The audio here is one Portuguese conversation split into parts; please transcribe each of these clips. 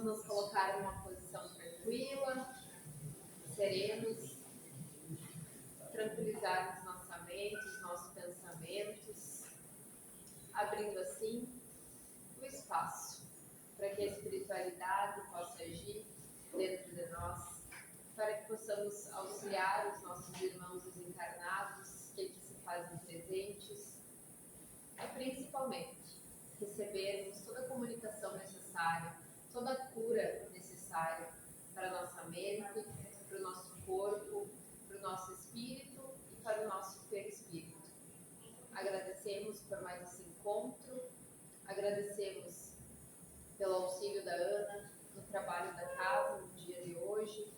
Vamos nos colocar em uma posição tranquila, serenos, tranquilizarmos nossa mente, os nossos pensamentos, abrindo assim o espaço para que a espiritualidade possa agir dentro de nós, para que possamos auxiliar os nossos irmãos desencarnados que aqui se fazem presentes e principalmente recebermos toda a comunicação necessária, toda a cura necessária para a nossa mente, para o nosso corpo, para o nosso espírito e para o nosso perispírito. Agradecemos por mais esse encontro, agradecemos pelo auxílio da Ana no trabalho da casa no dia de hoje,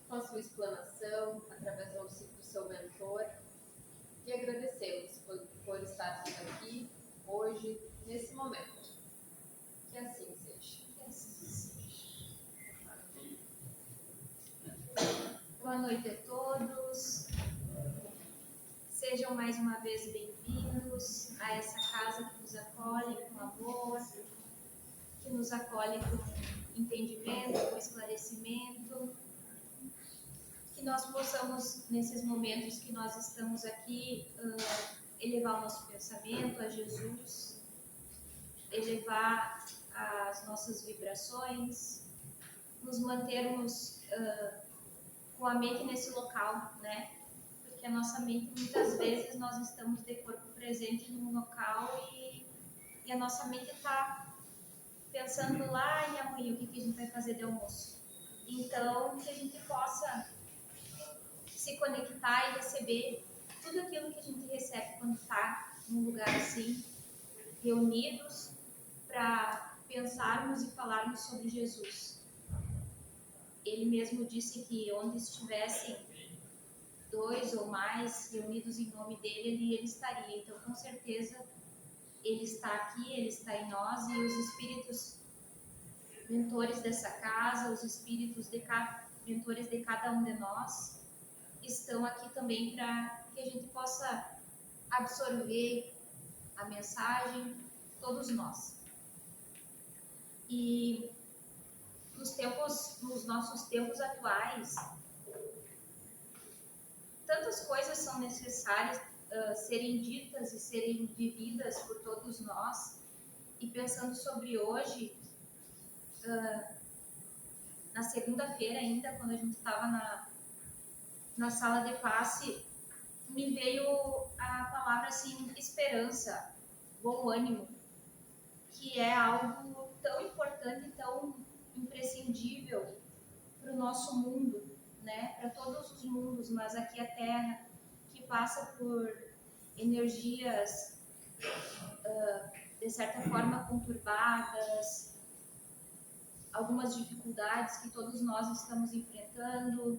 com a sua explanação, através do auxílio do seu mentor, e agradecemos por estarmos aqui hoje, nesse momento. Que assim seja. Que assim seja. Boa noite a todos. Sejam mais uma vez bem-vindos a essa casa que nos acolhe com amor, que nos acolhe com entendimento, com esclarecimento. Que nós possamos, nesses momentos que nós estamos aqui, elevar o nosso pensamento a Jesus, elevar as nossas vibrações, nos mantermos com a mente nesse local, né? Porque a nossa mente, muitas vezes, nós estamos de corpo presente num local e a nossa mente está pensando lá e amanhã o que a gente vai fazer de almoço. Então, que a gente possa se conectar e receber tudo aquilo que a gente recebe quando está num lugar assim, reunidos, para pensarmos e falarmos sobre Jesus. Ele mesmo disse que onde estivessem 2 ou mais reunidos em nome dele, ele estaria. Então, com certeza, ele está aqui, ele está em nós, e os espíritos mentores dessa casa, os espíritos mentores de cada um de nós, estão aqui também para que a gente possa absorver a mensagem, todos nós. E nos nossos tempos atuais, tantas coisas são necessárias serem ditas e serem vividas por todos nós. E pensando sobre hoje, na segunda-feira ainda, quando a gente estava na sala de passe, me veio a palavra assim, esperança, bom ânimo, que é algo tão importante, tão imprescindível para o nosso mundo, né? Para todos os mundos, mas aqui a Terra, que passa por energias de certa forma conturbadas, algumas dificuldades que todos nós estamos enfrentando.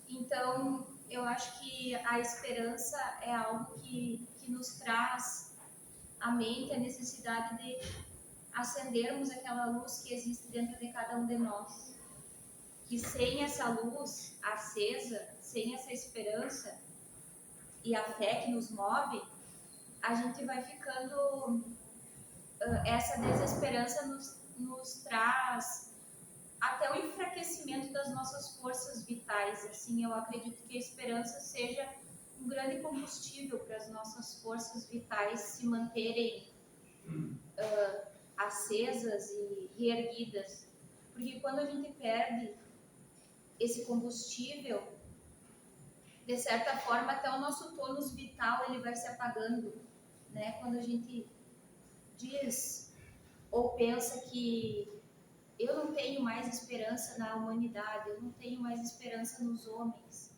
Então, eu acho que a esperança é algo que nos traz à mente a necessidade de acendermos aquela luz que existe dentro de cada um de nós. Que sem essa luz acesa, sem essa esperança e a fé que nos move, a gente vai ficando... essa desesperança nos traz até o enfraquecimento das nossas forças vitais. Assim, eu acredito que a esperança seja um grande combustível para as nossas forças vitais se manterem acesas e reerguidas. Porque quando a gente perde esse combustível, de certa forma, até o nosso tônus vital ele vai se apagando, né? Quando a gente diz ou pensa que eu não tenho mais esperança na humanidade, eu não tenho mais esperança nos homens,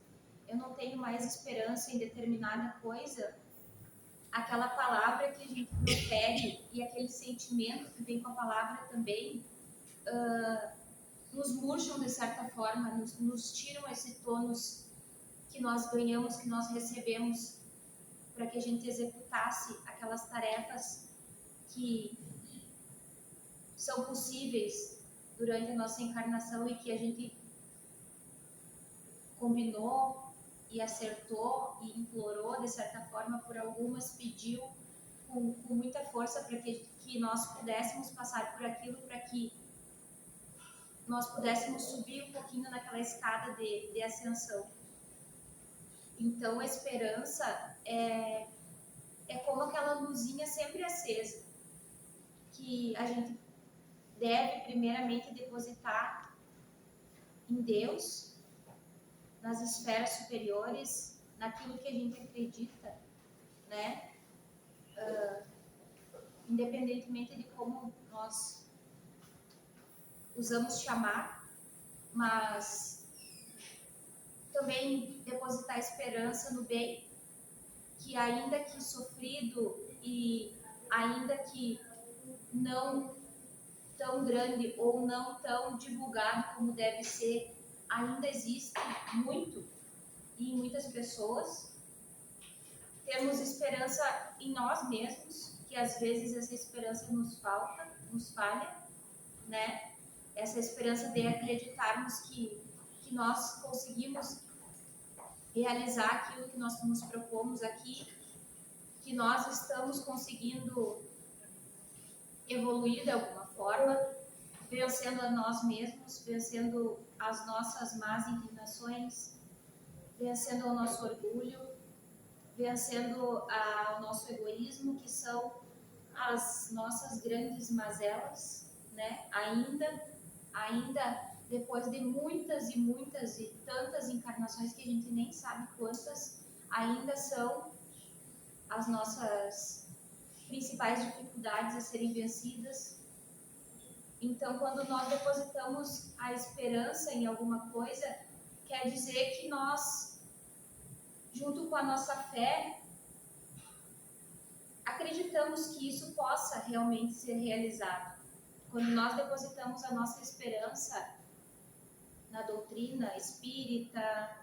eu não tenho mais esperança em determinada coisa, aquela palavra que a gente profere e aquele sentimento que vem com a palavra também nos murcham de certa forma, nos tiram esse tônus que nós ganhamos, que nós recebemos para que a gente executasse aquelas tarefas que são possíveis durante a nossa encarnação e que a gente combinou e acertou e implorou, de certa forma, por algumas, pediu com muita força para que nós pudéssemos passar por aquilo, para que nós pudéssemos subir um pouquinho naquela escada de ascensão. Então, a esperança é como aquela luzinha sempre acesa, que a gente deve primeiramente depositar em Deus, nas esferas superiores, naquilo que a gente acredita, né? Independentemente de como nós usamos chamar, mas também depositar esperança no bem, que ainda que sofrido e ainda que não tão grande ou não tão divulgado como deve ser, ainda existe muito e em muitas pessoas. Temos esperança em nós mesmos, que às vezes essa esperança nos falha, né? Essa esperança de acreditarmos que nós conseguimos realizar aquilo que nós nos propomos aqui, que nós estamos conseguindo evoluir de alguma forma, vencendo a nós mesmos, vencendo as nossas más inclinações, vencendo o nosso orgulho, vencendo o nosso egoísmo, que são as nossas grandes mazelas, né? Ainda depois de muitas e muitas e tantas encarnações que a gente nem sabe quantas, ainda são as nossas principais dificuldades a serem vencidas. Então, quando nós depositamos a esperança em alguma coisa, quer dizer que nós, junto com a nossa fé, acreditamos que isso possa realmente ser realizado. Quando nós depositamos a nossa esperança na doutrina espírita,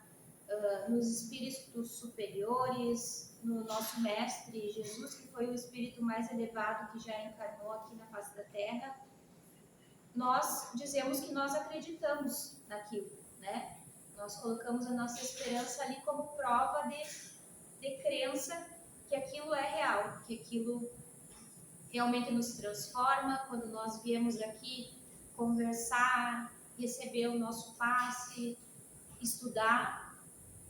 nos espíritos superiores, no nosso mestre Jesus, que foi o espírito mais elevado que já encarnou aqui na face da Terra, nós dizemos que nós acreditamos naquilo, né? Nós colocamos a nossa esperança ali como prova de crença que aquilo é real, que aquilo realmente nos transforma. Quando nós viemos aqui conversar, receber o nosso passe, estudar,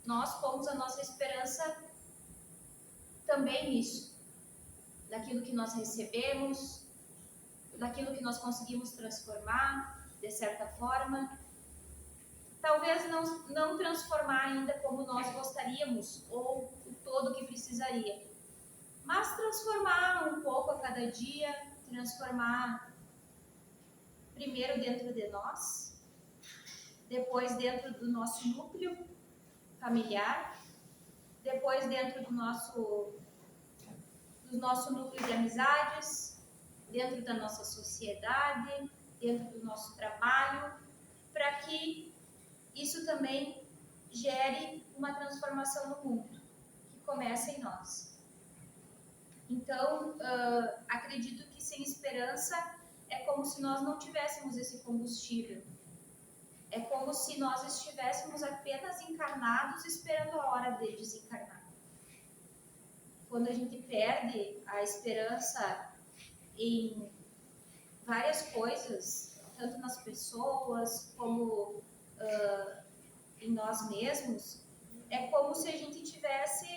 nós pomos a nossa esperança também nisso, daquilo que nós recebemos, daquilo que nós conseguimos transformar, de certa forma. Talvez não transformar ainda como nós gostaríamos, ou o todo que precisaria, mas transformar um pouco a cada dia, transformar primeiro dentro de nós, depois dentro do nosso núcleo familiar, depois dentro do nosso núcleo de amizades, dentro da nossa sociedade, dentro do nosso trabalho, para que isso também gere uma transformação no mundo, que começa em nós. Então, acredito que sem esperança é como se nós não tivéssemos esse combustível. É como se nós estivéssemos apenas encarnados esperando a hora de desencarnar. Quando a gente perde a esperança em várias coisas, tanto nas pessoas como em nós mesmos, é como se a gente tivesse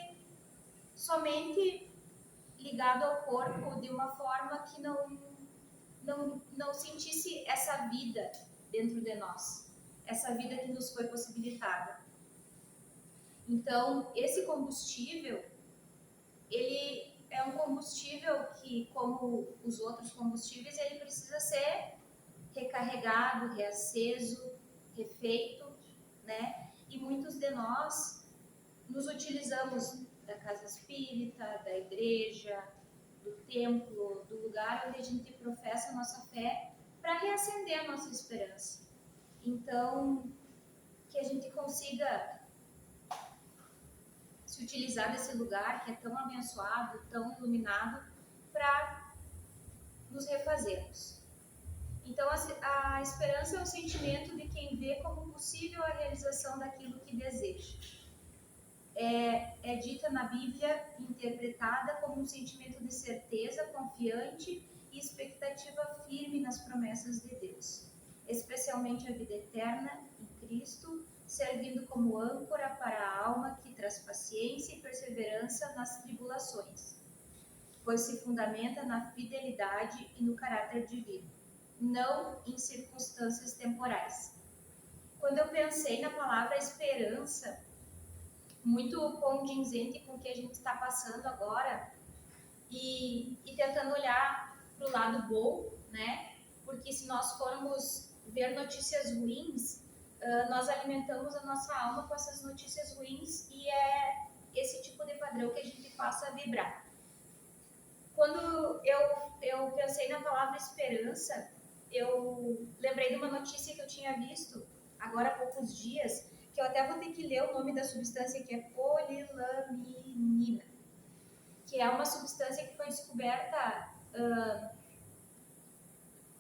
somente ligado ao corpo de uma forma que não sentisse essa vida dentro de nós, essa vida que nos foi possibilitada. Então, esse combustível, ele é um combustível que, como os outros combustíveis, ele precisa ser recarregado, reaceso, refeito, né? E muitos de nós nos utilizamos da casa espírita, da igreja, do templo, do lugar onde a gente professa a nossa fé, para reacender a nossa esperança. Então, que a gente consiga se utilizar desse lugar que é tão abençoado, tão iluminado, para nos refazermos. Então, a esperança é o sentimento de quem vê como possível a realização daquilo que deseja. É dita na Bíblia, interpretada como um sentimento de certeza, confiante e expectativa firme nas promessas de Deus. especialmente a vida eterna em Cristo, servindo como âncora para a alma que traz paciência e perseverança nas tribulações, pois se fundamenta na fidelidade e no caráter divino, não em circunstâncias temporais. Quando eu pensei na palavra esperança, muito condizente com o que a gente está passando agora, e tentando olhar para o lado bom, né? Porque se nós formos ver notícias ruins, nós alimentamos a nossa alma com essas notícias ruins, e é esse tipo de padrão que a gente passa a vibrar. Quando eu pensei na palavra esperança, eu lembrei de uma notícia que eu tinha visto agora há poucos dias, que eu até vou ter que ler o nome da substância, que é polilaminina, que é uma substância que foi descoberta,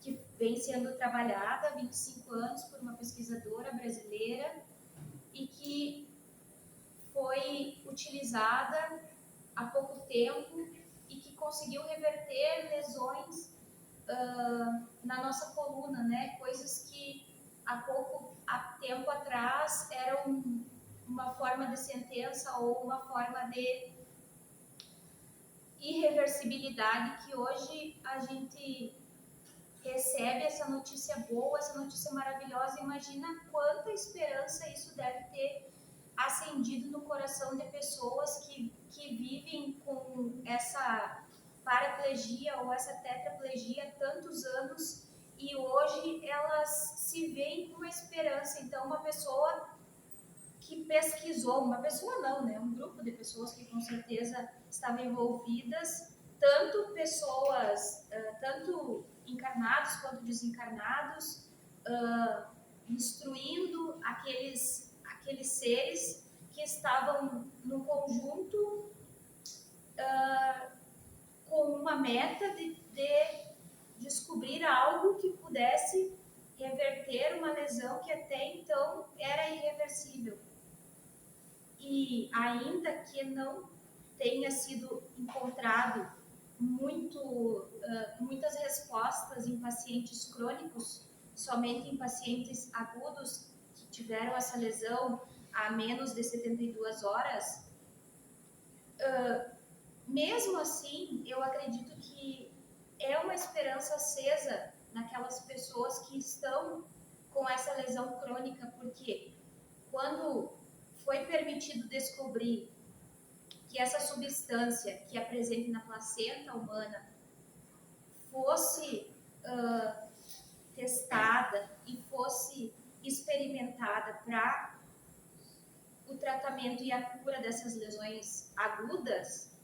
que vem sendo trabalhada há 25 anos por uma pesquisadora brasileira e que foi utilizada há pouco tempo e que conseguiu reverter lesões na nossa coluna, né? Coisas que há tempo atrás eram uma forma de sentença ou uma forma de irreversibilidade, que hoje a gente recebe essa notícia boa, essa notícia maravilhosa. Imagina quanta esperança isso deve ter acendido no coração de pessoas que vivem com essa paraplegia ou essa tetraplegia há tantos anos, e hoje elas se veem com uma esperança. Então, uma pessoa que pesquisou, uma pessoa não, né? Um grupo de pessoas que com certeza estavam envolvidas, tanto pessoas, tanto encarnados quanto desencarnados, instruindo aqueles seres que estavam no conjunto com uma meta de descobrir algo que pudesse reverter uma lesão que até então era irreversível. E ainda que não tenha sido encontrado muitas respostas em pacientes crônicos, somente em pacientes agudos que tiveram essa lesão há menos de 72 horas, mesmo assim, eu acredito que é uma esperança acesa naquelas pessoas que estão com essa lesão crônica, porque quando foi permitido descobrir que essa substância que é presente na placenta humana fosse testada e fosse experimentada para o tratamento e a cura dessas lesões agudas,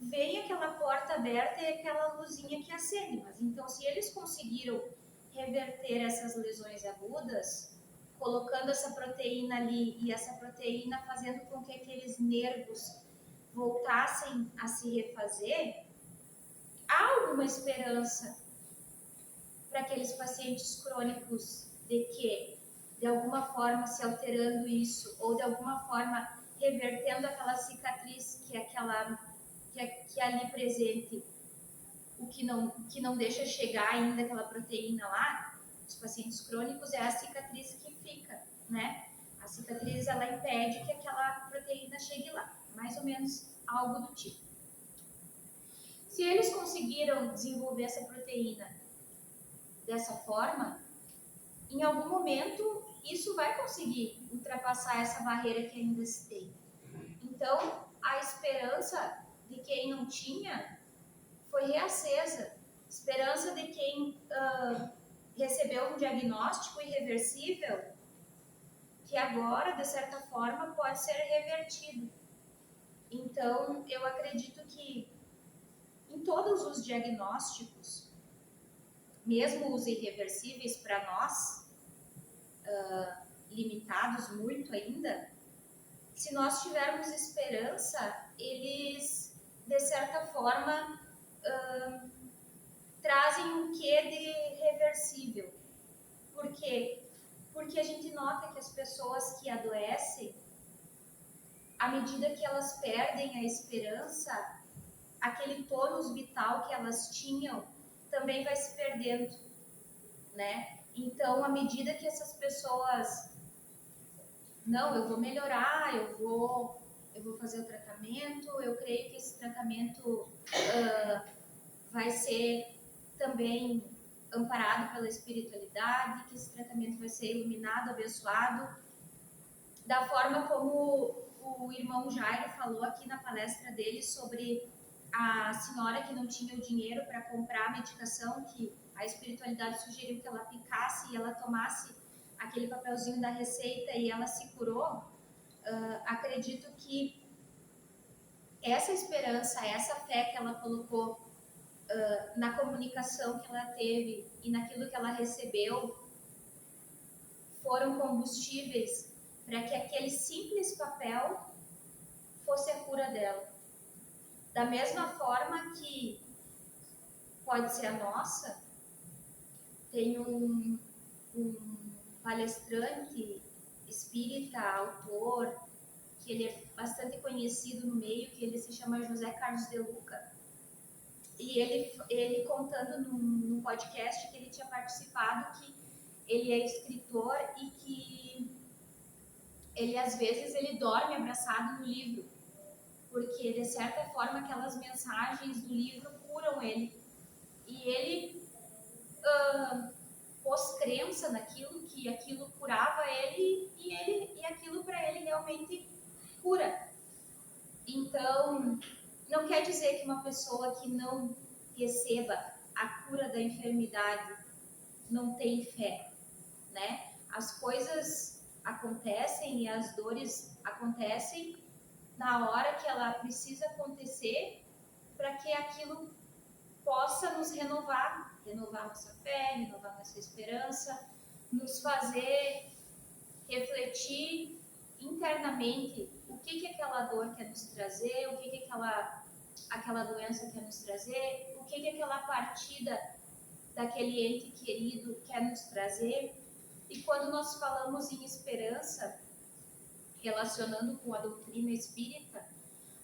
vem aquela porta aberta e aquela luzinha que acende. Mas então, se eles conseguiram reverter essas lesões agudas, colocando essa proteína ali e essa proteína fazendo com que aqueles nervos voltassem a se refazer, há alguma esperança para aqueles pacientes crônicos de que, de alguma forma, se alterando isso, ou de alguma forma revertendo aquela cicatriz que é ali presente, o que não deixa chegar ainda aquela proteína lá, os pacientes crônicos, é a cicatriz que fica, né? A cicatriz, ela impede que aquela proteína chegue lá, mais ou menos algo do tipo. Se eles conseguiram desenvolver essa proteína dessa forma, em algum momento isso vai conseguir ultrapassar essa barreira que ainda se tem. Então, a esperança de quem não tinha foi reacesa. Esperança de quem recebeu um diagnóstico irreversível, que agora, de certa forma, pode ser revertido. Então, eu acredito que em todos os diagnósticos, mesmo os irreversíveis para nós, limitados muito ainda, se nós tivermos esperança, eles, de certa forma, trazem um quê de reversível. Por quê? Porque a gente nota que as pessoas que adoecem, à medida que elas perdem a esperança, aquele tônus vital que elas tinham também vai se perdendo. né? Então, à medida que essas pessoas, não, eu vou melhorar, eu vou fazer o tratamento, eu creio que esse tratamento vai ser também amparado pela espiritualidade, que esse tratamento vai ser iluminado, abençoado, da forma como o irmão Jairo falou aqui na palestra dele sobre a senhora que não tinha o dinheiro para comprar a medicação, que a espiritualidade sugeriu que ela picasse e ela tomasse aquele papelzinho da receita e ela se curou. Acredito que essa esperança, essa fé que ela colocou na comunicação que ela teve e naquilo que ela recebeu foram combustíveis para que aquele simples papel fosse a cura dela. Da mesma forma que pode ser a nossa, tem um palestrante espírita, autor, que ele é bastante conhecido no meio, que ele se chama José Carlos de Luca, e ele contando num podcast que ele tinha participado, que ele é escritor e que ele às vezes ele dorme abraçado no livro, porque de certa forma aquelas mensagens do livro curam ele, e ele pôs crença naquilo, que aquilo curava ele e aquilo para ele realmente cura. Então, não quer dizer que uma pessoa que não receba a cura da enfermidade não tem fé, né? As coisas acontecem e as dores acontecem na hora que ela precisa acontecer para que aquilo possa nos renovar nossa fé, renovar nossa esperança, nos fazer refletir internamente o que aquela dor quer nos trazer, o que aquela doença quer nos trazer, o que aquela partida daquele ente querido quer nos trazer. E quando nós falamos em esperança, relacionando com a doutrina espírita,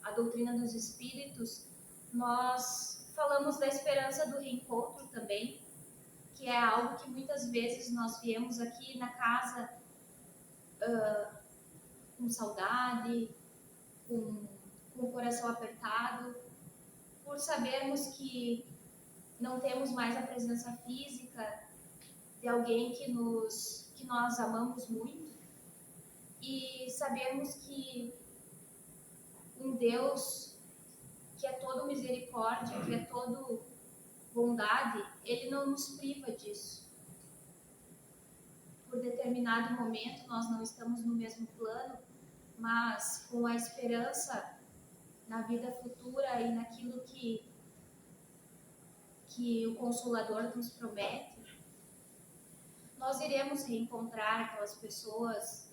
a doutrina dos espíritos, nós falamos da esperança do reencontro também, que é algo que muitas vezes nós viemos aqui na casa com saudade, com o coração apertado, por sabermos que não temos mais a presença física de alguém que nós amamos muito, e sabemos que um Deus que é todo misericórdia, que é todo bondade, ele não nos priva disso. Por determinado momento nós não estamos no mesmo plano, mas com a esperança na vida futura e naquilo que o Consolador nos promete, nós iremos reencontrar aquelas pessoas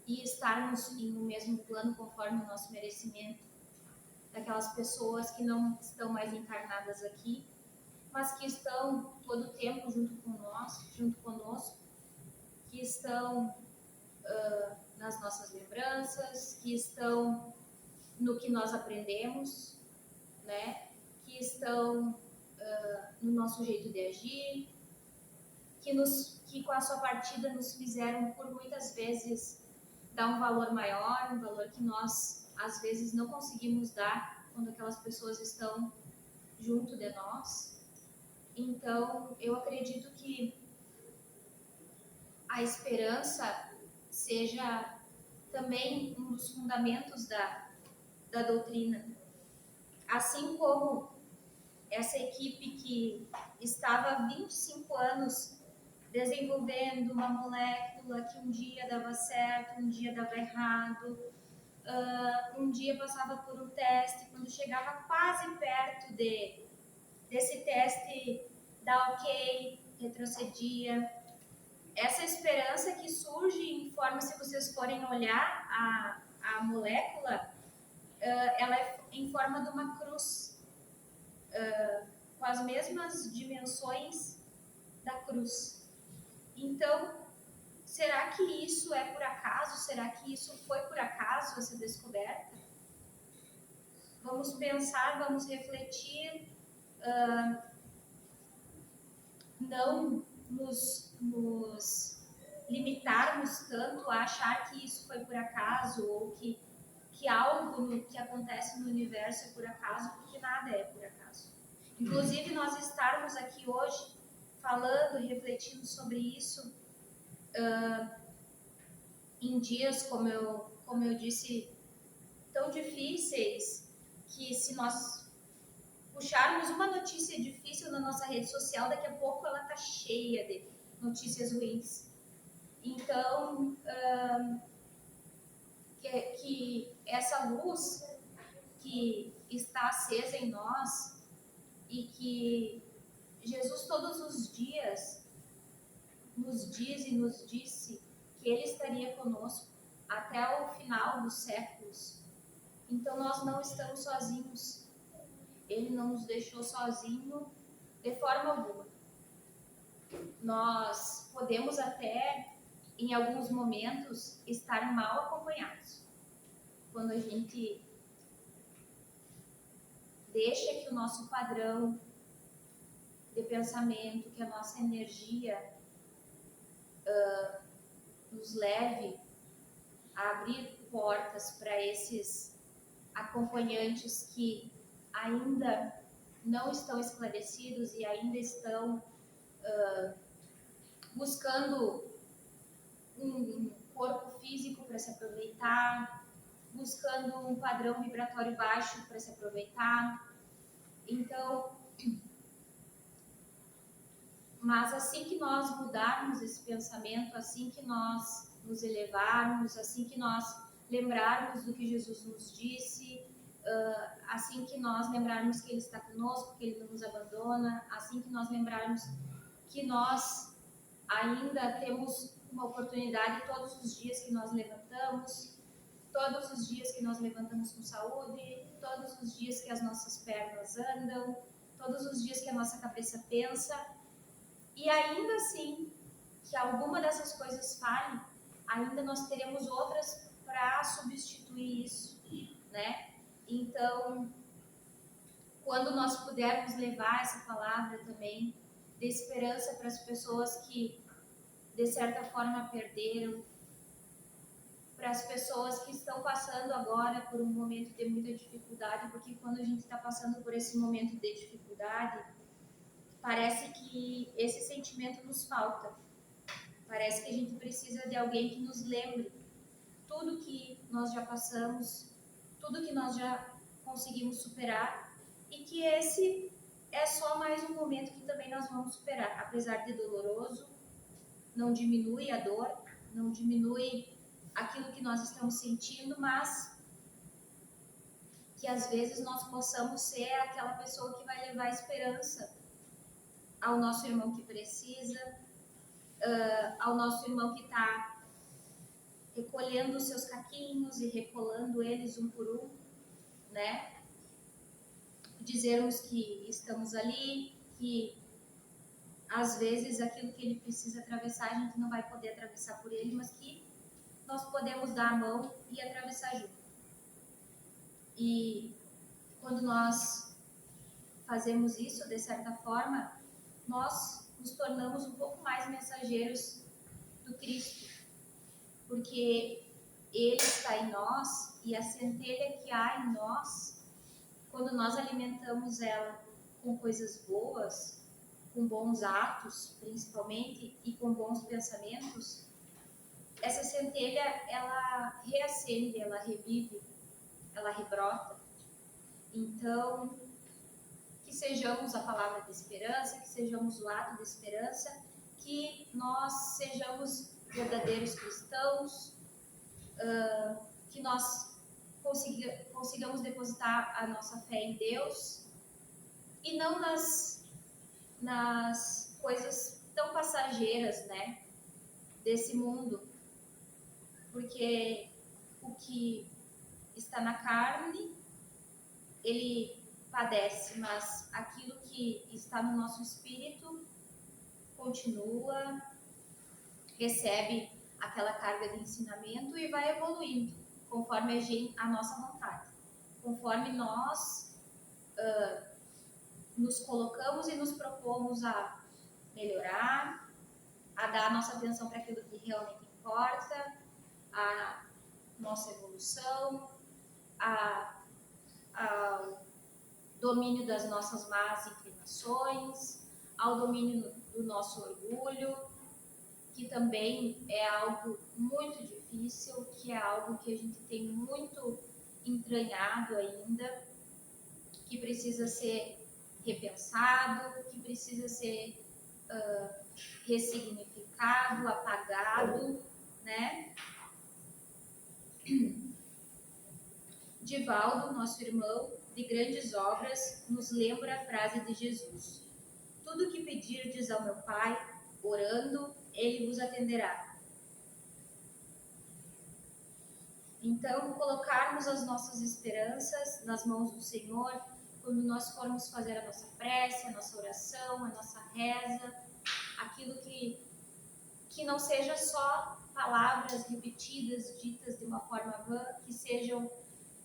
e estarmos no mesmo plano conforme o nosso merecimento, daquelas pessoas que não estão mais encarnadas aqui, mas que estão todo o tempo junto conosco, que estão nas nossas lembranças, que estão no que nós aprendemos, né? Que estão no nosso jeito de agir, que com a sua partida nos fizeram por muitas vezes dar um valor maior, um valor que nós às vezes não conseguimos dar quando aquelas pessoas estão junto de nós. Então, eu acredito que a esperança seja também um dos fundamentos da doutrina. Assim como essa equipe que estava há 25 anos desenvolvendo uma molécula que um dia dava certo, um dia dava errado, um dia passava por um teste, quando chegava quase perto desse teste dar ok, retrocedia. Essa esperança que surge em forma, se vocês forem olhar a molécula, ela é em forma de uma cruz, com as mesmas dimensões da cruz. Então, será que isso é por acaso? Será que isso foi por acaso, essa descoberta? Vamos pensar, vamos refletir. não nos limitarmos tanto a achar que isso foi por acaso ou que algo que acontece no universo é por acaso, porque nada é por acaso. Inclusive, nós estarmos aqui hoje falando, refletindo sobre isso, em dias, como eu disse, tão difíceis, que se nós puxarmos uma notícia difícil na nossa rede social, daqui a pouco ela está cheia de notícias ruins. Então, que essa luz que está acesa em nós e que Jesus todos os dias nos diz e nos disse que Ele estaria conosco até o final dos séculos. Então nós não estamos sozinhos. Ele não nos deixou sozinhos de forma alguma. Nós podemos até, em alguns momentos, estar mal acompanhados. Quando a gente deixa que o nosso padrão de pensamento, que a nossa energia nos leve a abrir portas para esses acompanhantes que ainda não estão esclarecidos e ainda estão buscando um corpo físico para se aproveitar, buscando um padrão vibratório baixo para se aproveitar. Então, mas assim que nós mudarmos esse pensamento, assim que nós nos elevarmos, assim que nós lembrarmos do que Jesus nos disse, assim que nós lembrarmos que Ele está conosco, que Ele não nos abandona, assim que nós lembrarmos que nós ainda temos uma oportunidade todos os dias que nós levantamos, todos os dias que nós levantamos com saúde, todos os dias que as nossas pernas andam, todos os dias que a nossa cabeça pensa, e ainda assim que alguma dessas coisas falhe, ainda nós teremos outras para substituir isso, né? Então, quando nós pudermos levar essa palavra também de esperança para as pessoas que de certa forma perderam, para as pessoas que estão passando agora por um momento de muita dificuldade, porque quando a gente está passando por esse momento de dificuldade, parece que esse sentimento nos falta. Parece que a gente precisa de alguém que nos lembre tudo que nós já passamos, tudo que nós já conseguimos superar, e que esse é só mais um momento que também nós vamos superar. Apesar de doloroso, não diminui a dor, não diminui aquilo que nós estamos sentindo, mas que às vezes nós possamos ser aquela pessoa que vai levar esperança ao nosso irmão que precisa, ao nosso irmão que está recolhendo os seus caquinhos e recolando eles um por um, né? Dizermos que estamos ali, que às vezes aquilo que ele precisa atravessar, a gente não vai poder atravessar por ele, mas que nós podemos dar a mão e atravessar junto. E quando nós fazemos isso, de certa forma, nós nos tornamos um pouco mais mensageiros do Cristo, porque Ele está em nós e a centelha que há em nós, quando nós alimentamos ela com coisas boas, com bons atos, principalmente, e com bons pensamentos, essa centelha, ela reacende, ela revive, ela rebrota. Então, que sejamos a palavra de esperança, que sejamos o ato de esperança, que nós sejamos verdadeiros cristãos, que nós consigamos depositar a nossa fé em Deus e não nas coisas tão passageiras, né, desse mundo, porque o que está na carne, ele padece, mas aquilo que está no nosso espírito continua, recebe aquela carga de ensinamento e vai evoluindo conforme a nossa vontade, conforme nós nos colocamos e nos propomos a melhorar, a dar a nossa atenção para aquilo que realmente importa, a nossa evolução, ao domínio das nossas más inclinações, ao domínio do nosso orgulho, que também é algo muito difícil, que é algo que a gente tem muito entranhado ainda, que precisa ser repensado, que precisa ser ressignificado, apagado, né? Divaldo, nosso irmão de grandes obras, nos lembra a frase de Jesus: tudo que pedirdes ao meu Pai, orando, ele vos atenderá. Então, colocarmos as nossas esperanças nas mãos do Senhor, quando nós formos fazer a nossa prece, a nossa oração, a nossa reza, aquilo que não seja só palavras repetidas, ditas de uma forma vã, que sejam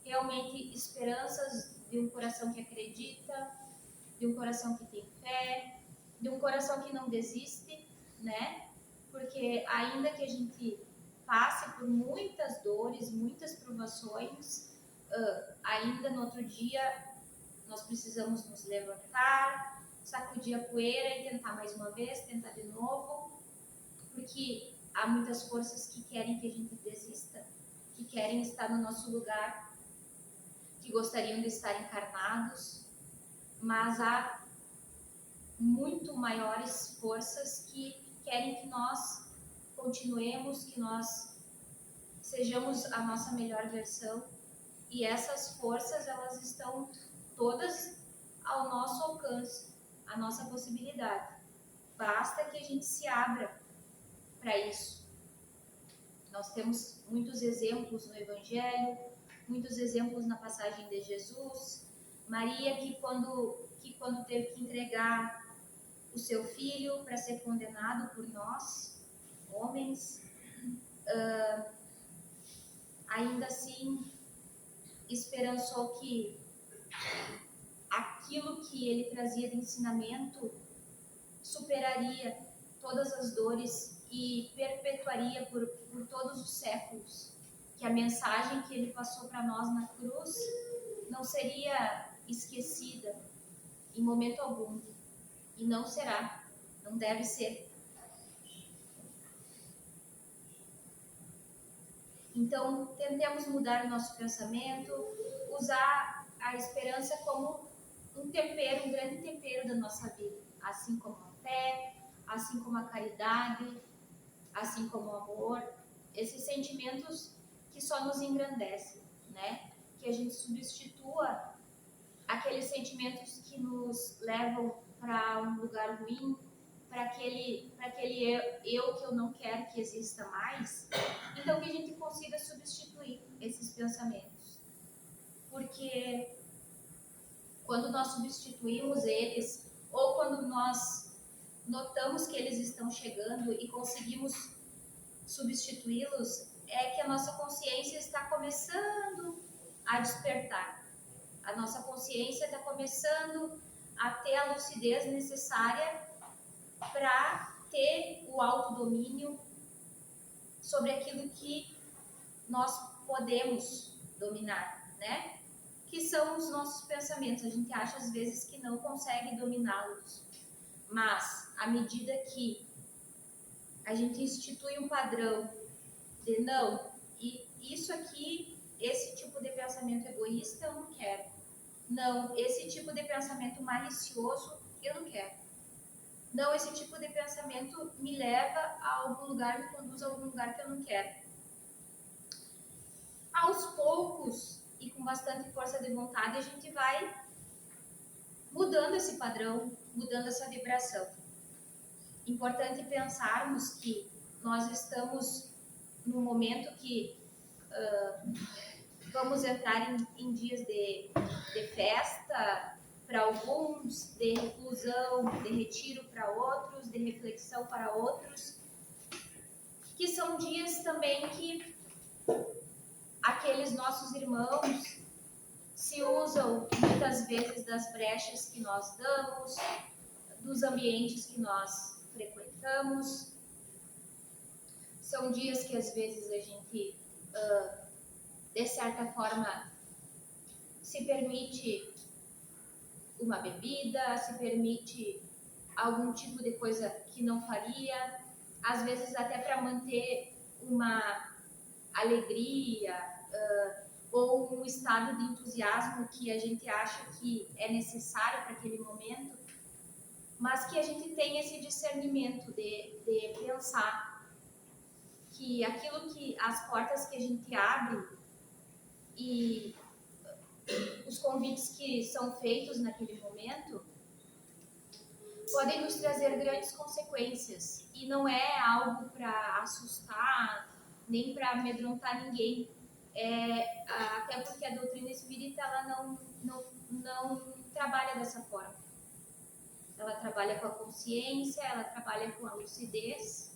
realmente esperanças de um coração que acredita, de um coração que tem fé, de um coração que não desiste, né? Porque ainda que a gente passe por muitas dores, muitas provações, ainda no outro dia nós precisamos nos levantar, sacudir a poeira e tentar mais uma vez, tentar de novo, porque há muitas forças que querem que a gente desista, que querem estar no nosso lugar, que gostariam de estar encarnados, mas há muito maiores forças que querem que nós continuemos, que nós sejamos a nossa melhor versão, e essas forças, elas estão todas ao nosso alcance, a nossa possibilidade. Basta que a gente se abra para isso. Nós temos muitos exemplos no Evangelho, muitos exemplos na passagem de Jesus. Maria, que quando teve que entregar o seu filho para ser condenado por nós, homens, ainda assim esperançou que aquilo que ele trazia de ensinamento superaria todas as dores e perpetuaria por todos os séculos, que a mensagem que ele passou para nós na cruz não seria esquecida em momento algum, e não será, não deve ser. Então, tentemos mudar o nosso pensamento, usar a esperança como um tempero, um grande tempero da nossa vida, assim como a fé, assim como a caridade, assim como o amor, esses sentimentos que só nos engrandecem, né? Que a gente substitua aqueles sentimentos que nos levam para um lugar ruim, para aquele eu que eu não quero que exista mais. Então, que a gente consiga substituir esses pensamentos. Porque quando nós substituímos eles, ou quando nós notamos que eles estão chegando e conseguimos substituí-los, é que a nossa consciência está começando a despertar. A nossa consciência está começando a ter a lucidez necessária para ter o autodomínio sobre aquilo que nós podemos dominar, né? Que são os nossos pensamentos. A gente acha às vezes que não consegue dominá-los, mas à medida que a gente institui um padrão de não, e isso aqui, esse tipo de pensamento egoísta eu não quero. Não, esse tipo de pensamento malicioso eu não quero. Não, esse tipo de pensamento me leva a algum lugar, me conduz a algum lugar que eu não quero. Aos poucos e com bastante força de vontade, a gente vai mudando esse padrão, mudando essa vibração. Importante pensarmos que nós estamos num momento que vamos entrar em dias de festa para alguns, de reclusão, de retiro para outros, de reflexão para outros, que são dias também que aqueles nossos irmãos se usam muitas vezes das brechas que nós damos, dos ambientes que nós meditamos. São dias que às vezes a gente, de certa forma, se permite uma bebida, se permite algum tipo de coisa que não faria, às vezes até para manter uma alegria ou um estado de entusiasmo que a gente acha que é necessário para aquele momento, mas que a gente tem esse discernimento de pensar que aquilo que, as portas que a gente abre e os convites que são feitos naquele momento podem nos trazer grandes consequências, e não é algo para assustar nem para amedrontar ninguém, até porque a doutrina espírita ela não trabalha dessa forma. Ela trabalha com a consciência, ela trabalha com a lucidez,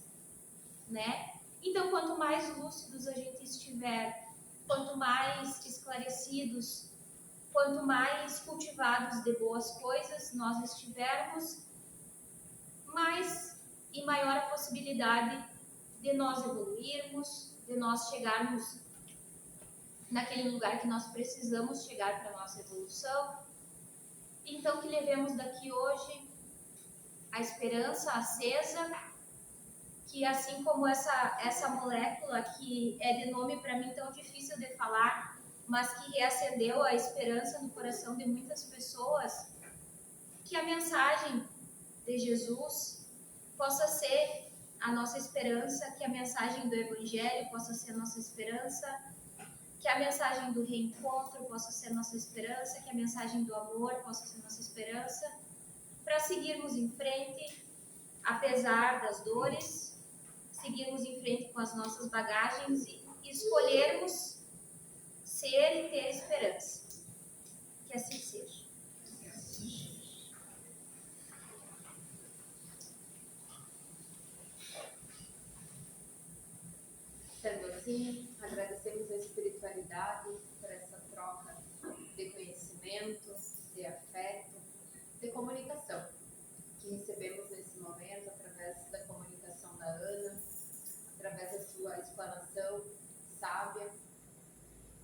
né? Então, quanto mais lúcidos a gente estiver, quanto mais esclarecidos, quanto mais cultivados de boas coisas nós estivermos, mais e maior a possibilidade de nós evoluirmos, de nós chegarmos naquele lugar que nós precisamos chegar para a nossa evolução. Então, que levemos daqui hoje a esperança acesa, que assim como essa molécula que é de nome para mim tão difícil de falar, mas que reacendeu a esperança no coração de muitas pessoas, que a mensagem de Jesus possa ser a nossa esperança, que a mensagem do Evangelho possa ser a nossa esperança, que a mensagem do reencontro possa ser a nossa esperança, que a mensagem do amor possa ser a nossa esperança, para seguirmos em frente, apesar das dores, seguirmos em frente com as nossas bagagens e escolhermos ser e ter esperança. Que assim seja. Sendo assim, agradecemos a espiritualidade por essa troca de conhecimento, de afeto, de comunicação, que recebemos nesse momento através da comunicação da Ana, através da sua explanação sábia,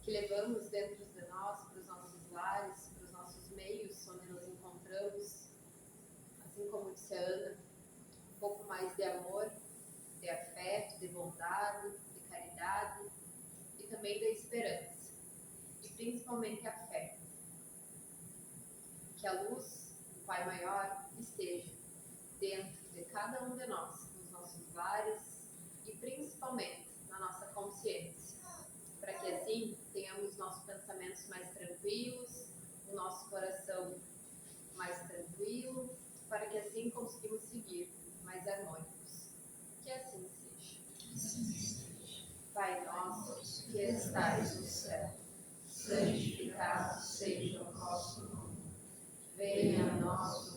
que levamos dentro de nós, para os nossos lares, para os nossos meios onde nos encontramos, assim como disse a Ana, um pouco mais de amor, de afeto, de bondade, de caridade e também da esperança, e principalmente a fé. Que a luz do Pai Maior esteja dentro de cada um de nós, nos nossos lares e principalmente na nossa consciência, para que assim tenhamos nossos pensamentos mais tranquilos, o nosso coração mais tranquilo, para que assim conseguimos seguir mais harmônicos. Que assim seja. Pai nosso, que estais no céu, santificado seja o vosso nome. Venha a nós